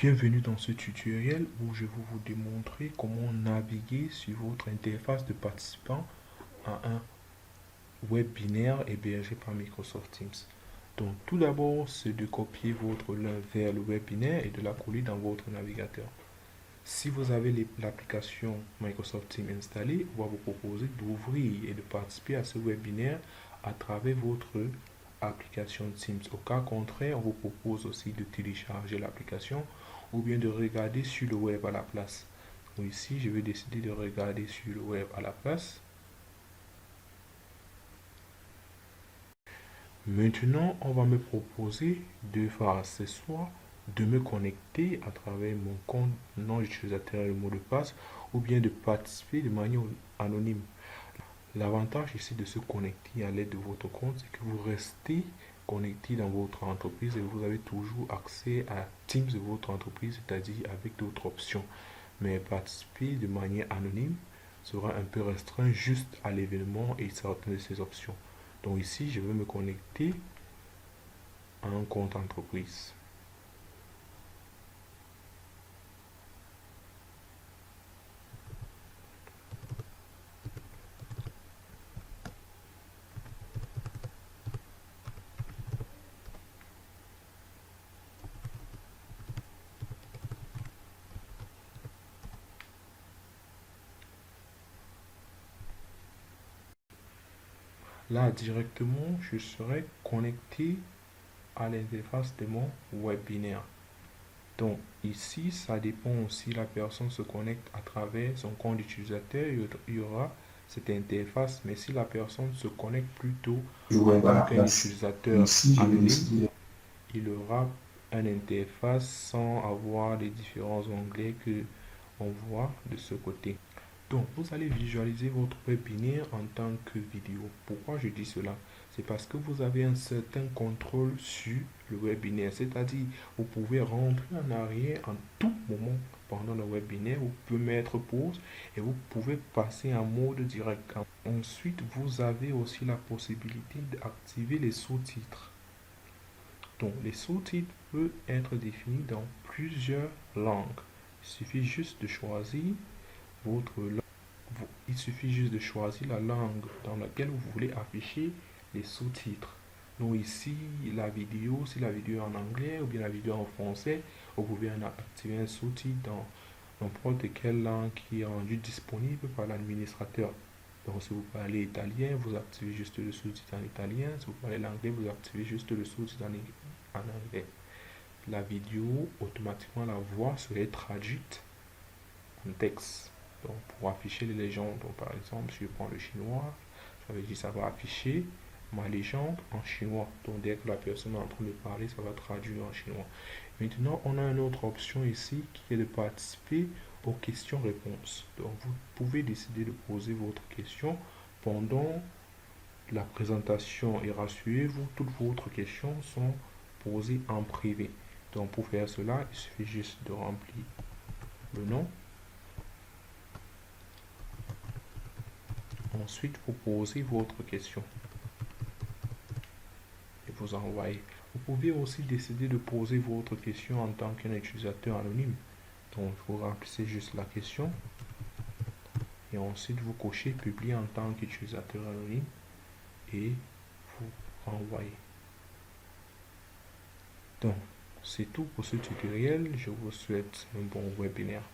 Bienvenue dans ce tutoriel où je vais vous démontrer comment naviguer sur votre interface de participant à un web binaire hébergé par Microsoft Teams. Donc tout d'abord, c'est de copier votre lien vers le web binaire et de la coller dans votre navigateur. Si vous avez l'application Microsoft Teams installée, on va vous proposer d'ouvrir et de participer à ce web binaire à travers votre application Teams. Au cas contraire, on vous propose aussi de télécharger l'application ou bien de regarder sur le web à la place. Donc ici, je vais décider de regarder sur le web à la place. Maintenant, on va me proposer de faire ce soir de me connecter à travers mon compte nom d'utilisateur et le mot de passe ou bien de participer de manière anonyme. L'avantage ici de se connecter à l'aide de votre compte, c'est que vous restez connecté dans votre entreprise et vous avez toujours accès à Teams de votre entreprise, c'est-à-dire avec d'autres options. Mais participer de manière anonyme sera un peu restreint juste à l'événement et certaines de ces options. Donc ici, je vais me connecter à un compte entreprise. Là, directement, je serai connecté à l'interface de mon webinaire. Donc ici, ça dépend si la personne se connecte à travers son compte utilisateur, il y aura cette interface. Mais si la personne se connecte plutôt en tant qu'un utilisateur anonyme, il aura une interface sans avoir les différents onglets que on voit de ce côté. Donc, vous allez visualiser votre webinaire en tant que vidéo. Pourquoi je dis cela? C'est parce que vous avez un certain contrôle sur le webinaire. C'est-à-dire, vous pouvez rentrer en arrière en tout moment pendant le webinaire. Vous pouvez mettre pause et vous pouvez passer en mode direct. Ensuite, vous avez aussi la possibilité d'activer les sous-titres. Donc, les sous-titres peuvent être définis dans plusieurs langues. Il suffit juste de choisir votre langue. Il suffit juste de choisir la langue dans laquelle vous voulez afficher les sous-titres. Donc ici, la vidéo, si la vidéo est en anglais ou bien la vidéo en français, vous pouvez activer un sous-titre dans n'importe quelle langue qui est rendue disponible par l'administrateur. Donc si vous parlez italien, vous activez juste le sous-titre en italien. Si vous parlez l'anglais, vous activez juste le sous-titre en anglais. La vidéo, automatiquement, la voix serait traduite en texte. Donc, pour afficher les légendes, donc, par exemple, si je prends le chinois, ça veut dire ça va afficher ma légende en chinois. Donc, dès que la personne est en train de parler, ça va traduire en chinois. Maintenant, on a une autre option ici qui est de participer aux questions-réponses. Donc, vous pouvez décider de poser votre question pendant la présentation et rassurez-vous, toutes vos questions sont posées en privé. Donc, pour faire cela, il suffit juste de remplir le nom. Ensuite, vous posez votre question et vous envoyez. Vous pouvez aussi décider de poser votre question en tant qu'un utilisateur anonyme. Donc, vous remplissez juste la question et ensuite vous cochez publier en tant qu'utilisateur anonyme et vous renvoyez. Donc, c'est tout pour ce tutoriel. Je vous souhaite un bon webinaire.